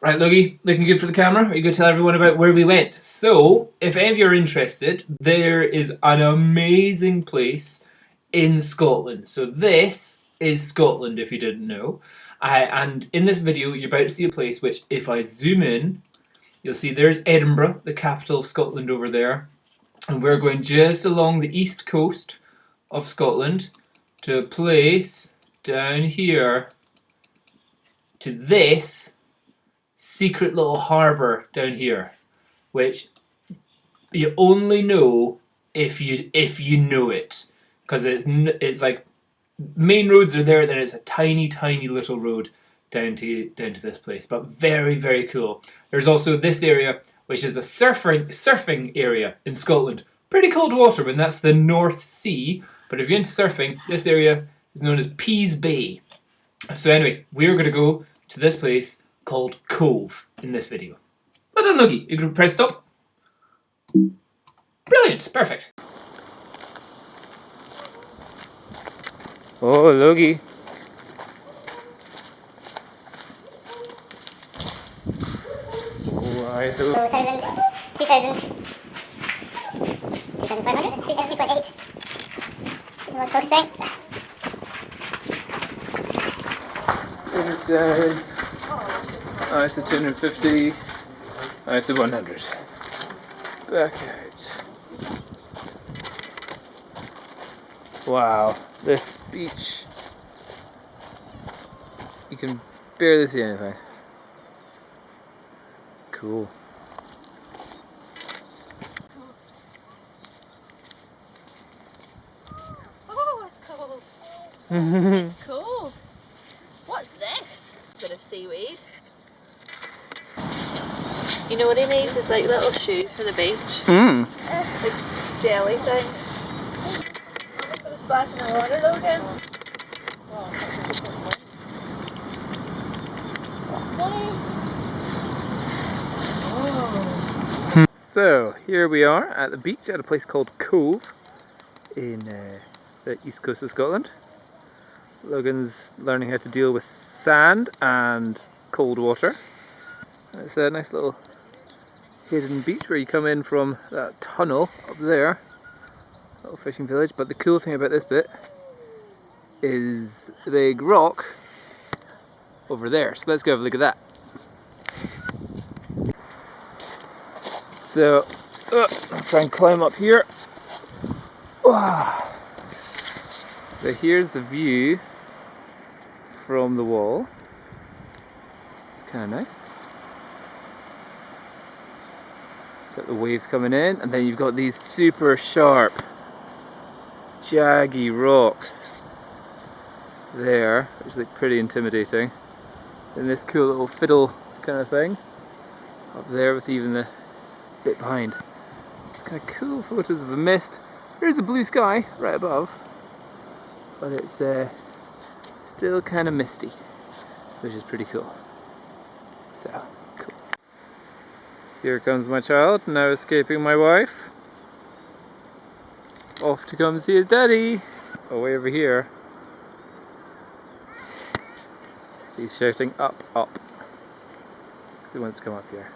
Right, Loogie, looking good for the camera? Are you going to tell everyone about where we went? So, if any of you are interested, there is an amazing place in Scotland. So this is Scotland, if you didn't know. And in this video, you're about to see a place which, if I zoom in, you'll see there's Edinburgh, the capital of Scotland over there. And we're going just along the east coast of Scotland to a place down here to this secret little harbour down here, which you only know if you know it, because it's like main roads are there, then it's a tiny little road down to this place, but very cool. There's also this area which is a surfing area in Scotland. Pretty cold water, and that's the North Sea. But if you're into surfing, this area is known as Pease Bay. So anyway, we're going to go to this place called Cove in this video. Well done, Loogie. You can press stop. Brilliant. Perfect. Oh, Loogie. Oh, ISO. 1000, 2000, 2500, 2.8. Some more focusing. Down. ISO 250. ISO 100. Back out. Wow, this beach. You can barely see anything. Cool. Oh, it's cold. It's cool. What's this? Bit of seaweed. You know what he needs is like little shoes for the beach. Like jelly thing. Put a splash in the water though again. So here we are at the beach at a place called Cove in the east coast of Scotland. Logan's learning how to deal with sand and cold water. It's a nice little hidden beach where you come in from that tunnel up there, little fishing village. But the cool thing about this bit is the big rock over there. So let's go have a look at that. So, I'll try and climb up here. So here's the view from the wall. It's kind of nice. Got the waves coming in, and then you've got these super sharp, jaggy rocks there, which is like pretty intimidating. And this cool little fiddle kind of thing up there with even the bit behind. Just kind of cool photos of the mist. There's a blue sky right above, but it's still kind of misty, which is pretty cool. So cool. Here comes my child, now escaping my wife. Off to come see his daddy. Oh, way over here. He's shouting up, up. He wants to come up here.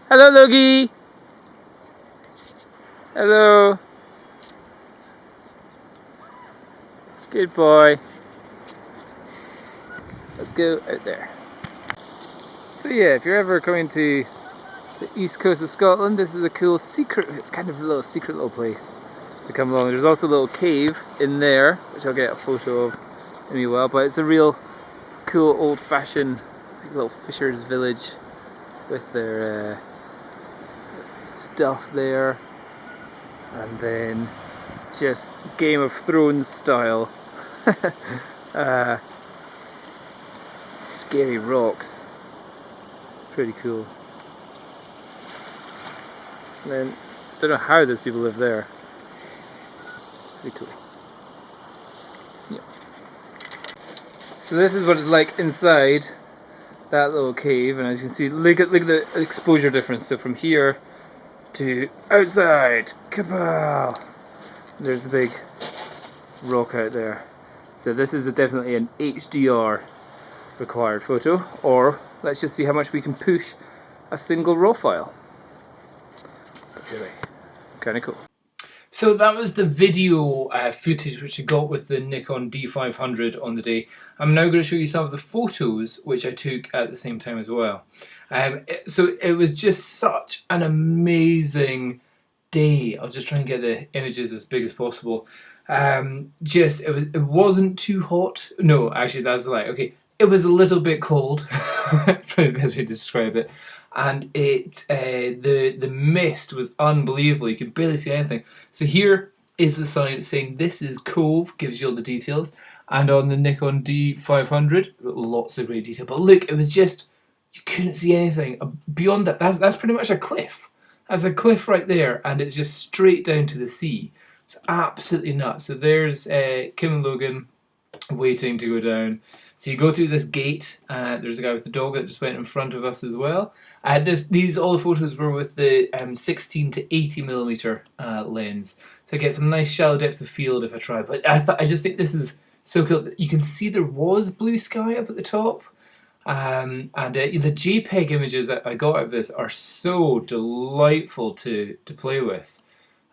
Hello, Logie! Hello! Good boy. Let's go out there. So yeah, if you're ever coming to the east coast of Scotland, this is a cool secret, it's kind of a little secret little place to come along. There's also a little cave in there, which I'll get a photo of in a while, but it's a real cool old-fashioned little fisher's village with their stuff there, and then just Game of Thrones style scary rocks. Pretty cool. And then don't know how those people live there. Pretty cool. Yeah. So this is what it's like inside that little cave, and as you can see, look at the exposure difference. So from here to outside, kapow! There's the big rock out there. So this is definitely an HDR required photo, or let's just see how much we can push a single RAW file. But anyway, kind of cool. So that was the video footage which I got with the Nikon D500 on the day. I'm now going to show you some of the photos which I took at the same time as well. So it was just such an amazing day. I'll just try and get the images as big as possible. It wasn't too hot. No, actually that's a lie. Okay, it was a little bit cold. Probably the best way to describe it. And the mist was unbelievable. You could barely see anything. So here is the sign saying this is Cove, gives you all the details. And on the Nikon D500, lots of great detail. But look, it was just, you couldn't see anything beyond that. That's pretty much a cliff. That's a cliff right there, and it's just straight down to the sea. It's absolutely nuts. So there's Kim and Logan waiting to go down. So you go through this gate. There's a guy with the dog that just went in front of us as well. All the photos were with the 16 to 80 millimeter lens, so I get some nice shallow depth of field if I try. But I just think this is so cool. You can see there was blue sky up at the top, and the JPEG images that I got out of this are so delightful to play with.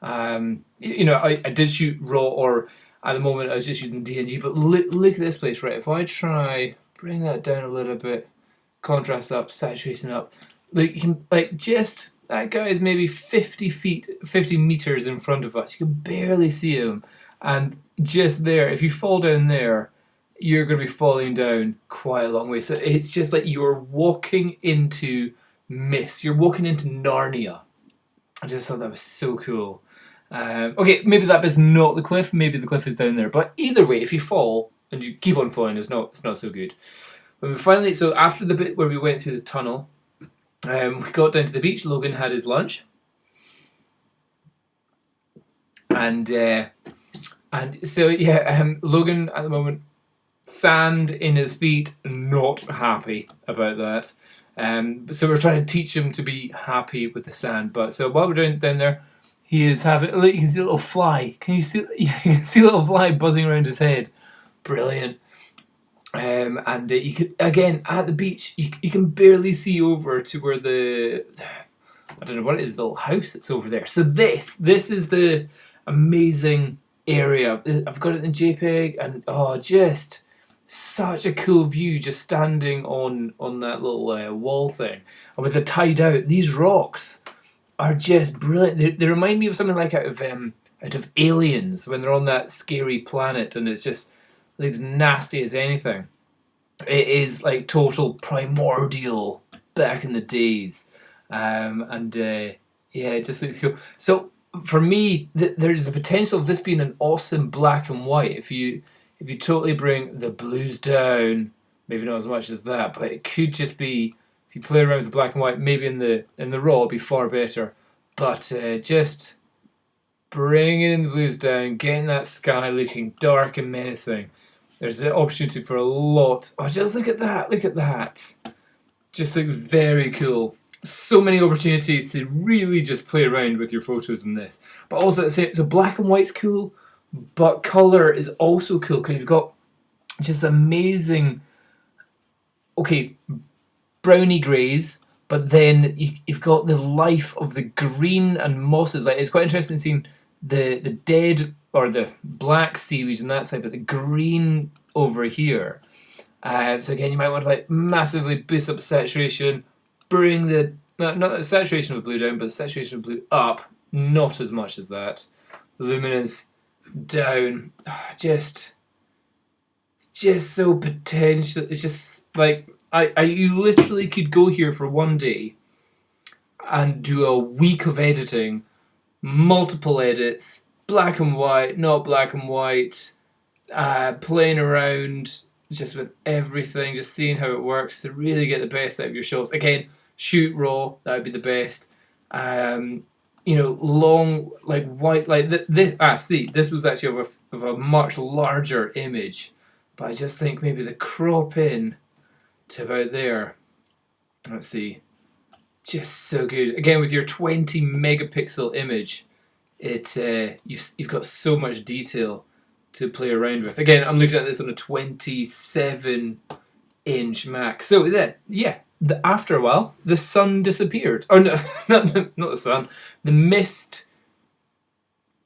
You know, I did shoot RAW, or at the moment I was just using DNG, but look at this place, right? If I try, bring that down a little bit, contrast up, saturation up, like you can, just, that guy is maybe 50 meters in front of us. You can barely see him. And just there, if you fall down there, you're going to be falling down quite a long way. So it's just like you're walking into mist. You're walking into Narnia. I just thought that was so cool. Okay, maybe that bit's not the cliff, maybe the cliff is down there, but either way, if you fall and you keep on falling, it's not so good. When we finally, so after the bit where we went through the tunnel, we got down to the beach. Logan had his lunch, and so yeah, Logan at the moment, sand in his feet, not happy about that. So we're trying to teach him to be happy with the sand. But so while we're down there, he is having, look, you can see a little fly. Can you see? Yeah, you can see a little fly buzzing around his head. Brilliant. And you can, again, at the beach, you can barely see over to where I don't know what it is, the little house that's over there. So this is the amazing area. I've got it in JPEG, and oh, just such a cool view, just standing on that little wall thing, and with the tide out. These rocks are just brilliant. They remind me of something like out of Aliens, when they're on that scary planet, and it's just looks nasty as anything. It is like total primordial back in the days, yeah, it just looks cool. So for me, there's a potential of this being an awesome black and white if you totally bring the blues down. Maybe not as much as that, but it could just be, if you play around with the black and white, maybe in the RAW it'd be far better. But just bringing in the blues down, getting that sky looking dark and menacing. There's the opportunity for a lot. Oh, just look at that! Look at that! Just looks very cool. So many opportunities to really just play around with your photos in this. But also at the same, so black and white's cool, but colour is also cool because you've got just amazing, okay, browny greys, but then you've got the life of the green and mosses. Like, it's quite interesting seeing the dead or the black seaweed on that side, but the green over here. So again, you might want to like massively boost up saturation, bring the not the saturation of blue down, but the saturation of blue up, not as much as that. The luminance down. Just so potential. It's just like you literally could go here for one day and do a week of editing, multiple edits, black and white, not black and white, playing around just with everything, just seeing how it works to really get the best out of your shots. Again, shoot RAW, that would be the best. You know, long, like white, like this. See, this was actually of a much larger image, but I just think maybe the crop in to about there. Let's see, just so good. Again, with your 20 megapixel image, you've got so much detail to play around with. Again, I'm looking at this on a 27 inch max. So then, yeah, after a while, the sun disappeared. Or no, not the sun. The mist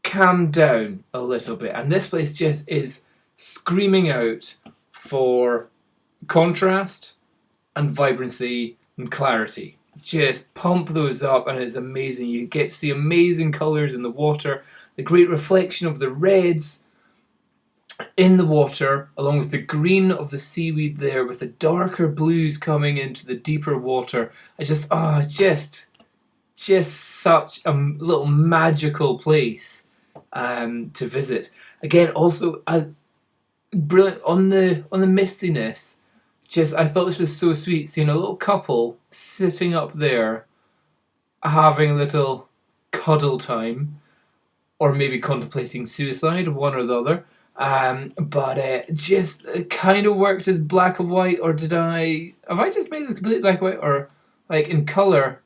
calmed down a little bit, and this place just is screaming out for contrast and vibrancy and clarity. Just pump those up, and it's amazing. You get to see amazing colours in the water, the great reflection of the reds in the water, along with the green of the seaweed there, with the darker blues coming into the deeper water. It's just such a little magical place to visit. Again, also brilliant on the mistiness. Just, I thought this was so sweet, seeing a little couple sitting up there having a little cuddle time, or maybe contemplating suicide, one or the other. But just it kind of worked as black and white, or have I just made this completely black and white, or like in colour?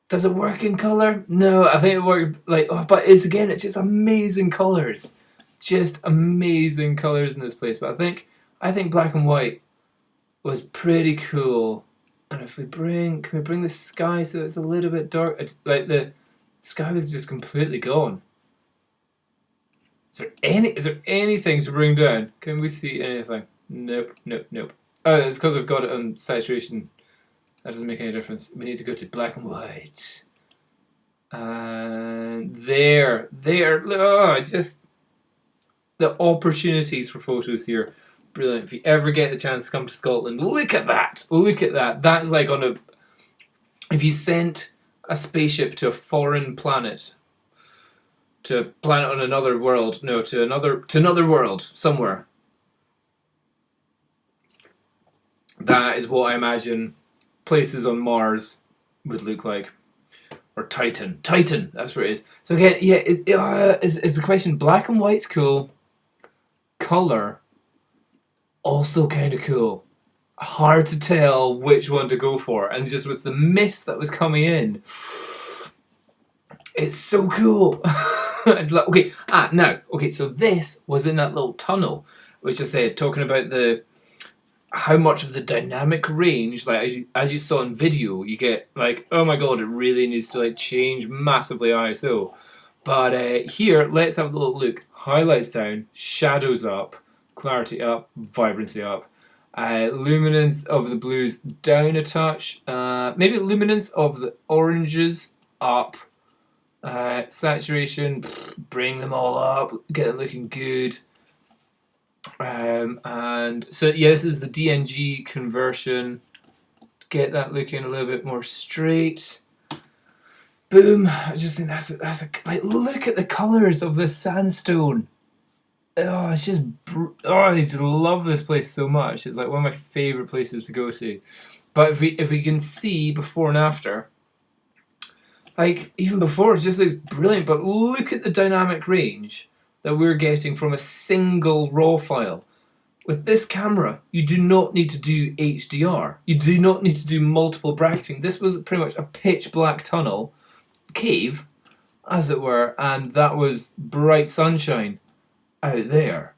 Does it work in colour? No, I think it worked but it's just amazing colours. Just amazing colours in this place. But I think black and white was pretty cool. And if can we bring the sky so it's a little bit dark? Like the sky was just completely gone. Is there anything to bring down? Can we see anything? Nope. Oh, it's because I've got it on saturation. That doesn't make any difference. We need to go to black and white. And there. Just the opportunities for photos here. Brilliant. If you ever get the chance to come to Scotland, look at that. That's like if you sent a spaceship to a foreign planet, to a planet on another world, to another world somewhere. That is what I imagine places on Mars would look like, or Titan, that's where it is. So again, yeah, it's the question. Black and white's cool. Color, also kind of cool. Hard to tell which one to go for, and just with the mist that was coming in, it's so cool. It's like, so this was in that little tunnel, which I said, talking about how much of the dynamic range, like as you saw in video, you get like, oh my god, it really needs to like change massively ISO. But here, let's have a little look. Highlights down, shadows up, clarity up, vibrancy up, luminance of the blues down a touch, maybe luminance of the oranges up, saturation, bring them all up, get it looking good. And so yeah, this is the DNG conversion. Get that looking a little bit more straight. Boom! I just think that's a like, look at the colours of the sandstone. Oh, it's just I just love this place so much. It's like one of my favourite places to go to. But if we can see before and after, like even before it just looks brilliant. But look at the dynamic range that we're getting from a single RAW file. With this camera, you do not need to do HDR. You do not need to do multiple bracketing. This was pretty much a pitch black tunnel, cave, as it were, and that was bright sunshine out there.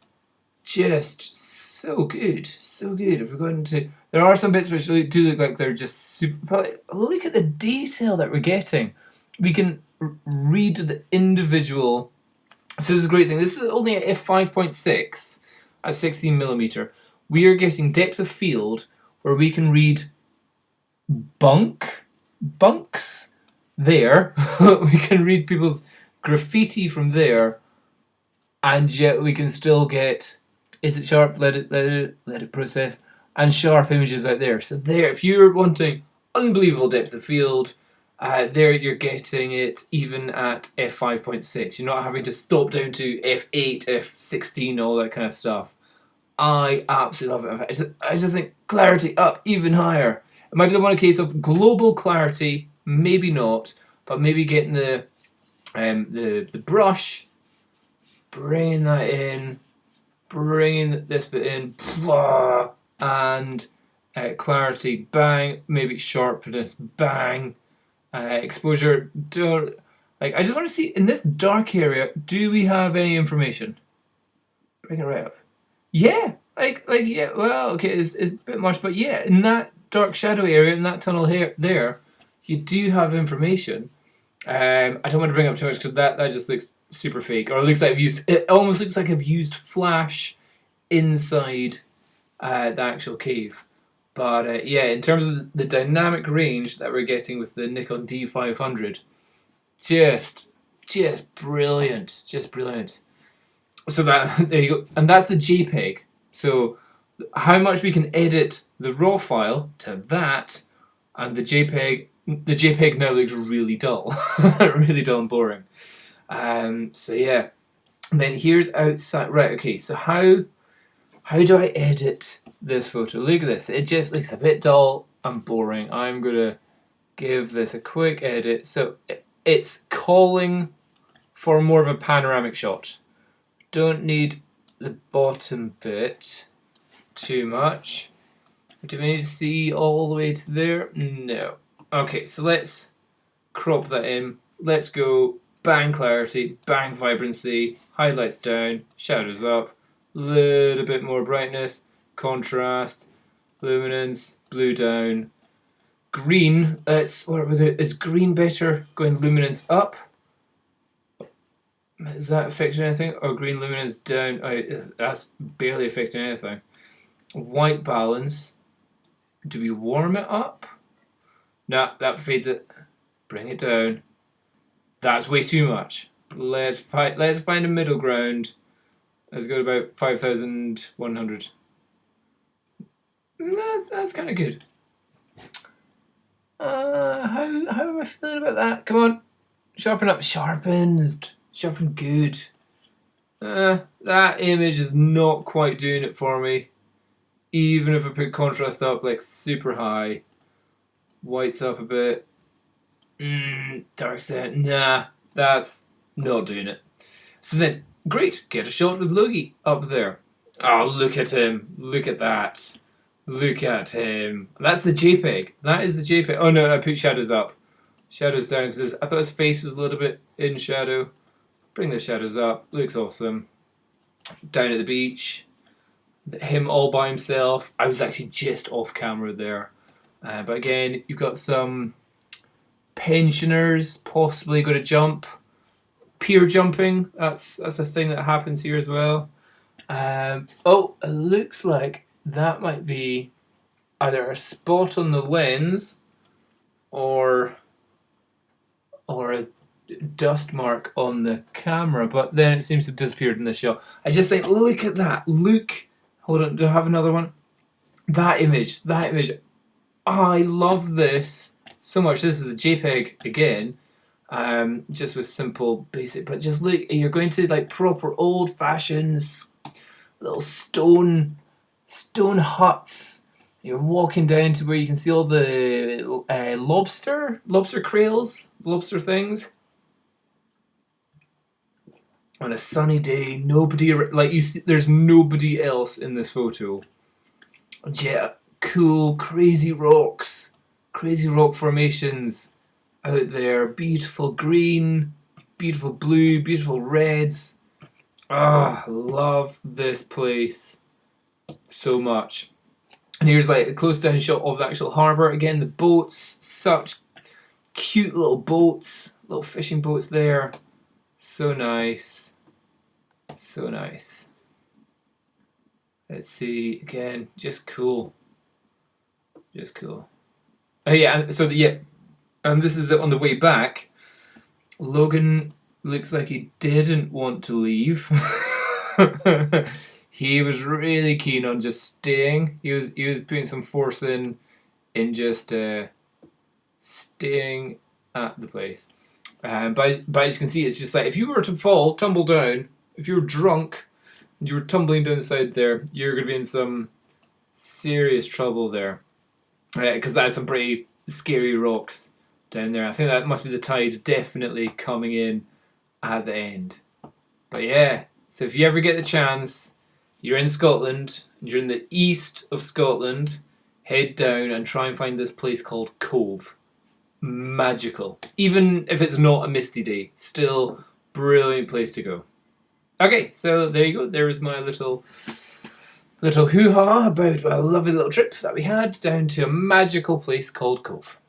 Just so good, so good. If we're going to, there are some bits which do look like they're just super. But look at the detail that we're getting. We can read the individual. So this is a great thing. This is only at f5.6 at 16mm. We are getting depth of field where we can read bunks there. We can read people's graffiti from there, and yet we can still get, is it sharp? Let it process, and sharp images out there. So there, if you're wanting unbelievable depth of field, there you're getting it even at f5.6. You're not having to stop down to f8, f16, all that kind of stuff. I absolutely love it. I just think clarity up even higher. It might be the one case of global clarity, maybe not, but maybe getting the brush, bringing that in, bringing this bit in, blah, and clarity, bang, maybe sharpness, bang. Exposure, don't, like, I just want to see in this dark area, do we have any information? Bring it right up. Yeah, Like yeah, well, okay, it's a bit much, but yeah, in that dark shadow area, in that tunnel here, there, you do have information. I don't want to bring up too much because that just looks super fake, or it looks like I've used. It almost looks like I've used flash inside the actual cave. But yeah, in terms of the dynamic range that we're getting with the Nikon D500, just brilliant, just brilliant. So that there you go, and that's the JPEG. So how much we can edit the raw file to that, and the JPEG. The JPEG now looks really dull, really dull and boring. So yeah, and then here's outside. Right, okay. So how do I edit this photo? Look at this. It just looks a bit dull and boring. I'm gonna give this a quick edit. So it's calling for more of a panoramic shot. Don't need the bottom bit too much. Do we need to see all the way to there? No. Okay, so let's crop that in. Let's go bang clarity, bang vibrancy, highlights down, shadows up, little bit more brightness, contrast, luminance, blue down, green. What are we going? Is green better? Going luminance up. Is that affecting anything? Or green luminance down? Oh, that's barely affecting anything. White balance. Do we warm it up? Nah, that fades it. Bring it down. That's way too much. Let's find a middle ground. Let's go to about 5,100. That's kind of good. How am I feeling about that? Come on, sharpen up. Sharpened. Sharpened good. That image is not quite doing it for me. Even if I put contrast up like super high. Whites up a bit. Darks there. Nah, that's not doing it. So then, great, get a shot with Logie up there. Oh, look at him. Look at that. Look at him. That's the JPEG. That is the JPEG. Oh no, I put shadows up. Shadows down because I thought his face was a little bit in shadow. Bring the shadows up. Looks awesome. Down at the beach. Him all by himself. I was actually just off camera there. But again, you've got some pensioners possibly going to jump. Pier jumping, that's a thing that happens here as well. Oh, it looks like that might be either a spot on the lens or a dust mark on the camera, but then it seems to have disappeared in the shot. I just think, look at that. Look. Hold on, do I have another one? That image. I love this so much. This is a JPEG again, just with simple basic, but just look, you're going to like proper old-fashioned little stone huts. You're walking down to where you can see all the lobster trails, lobster things. On a sunny day, nobody like you see. There's nobody else in this photo. Yeah, cool, crazy rock formations out there. Beautiful green, beautiful blue, beautiful reds. Ah, love this place so much. And here's like a close down shot of the actual harbour. Again, the boats, such cute little boats, little fishing boats there. So nice. So nice. Let's see again. Just cool. Just cool. Oh yeah, and so this is on the way back. Logan looks like he didn't want to leave. He was really keen on just staying. He was putting some force in just staying at the place. But as you can see, it's just like if you were to tumble down, if you were drunk and you were tumbling down the side there, you're going to be in some serious trouble there. Because that's some pretty scary rocks down there. I think that must be the tide definitely coming in at the end. But yeah, so if you ever get the chance, you're in Scotland, you're in the east of Scotland, head down and try and find this place called Cove. Magical. Even if it's not a misty day, still brilliant place to go. Okay, so there you go. There is my little little hoo-ha about a lovely little trip that we had down to a magical place called Cove.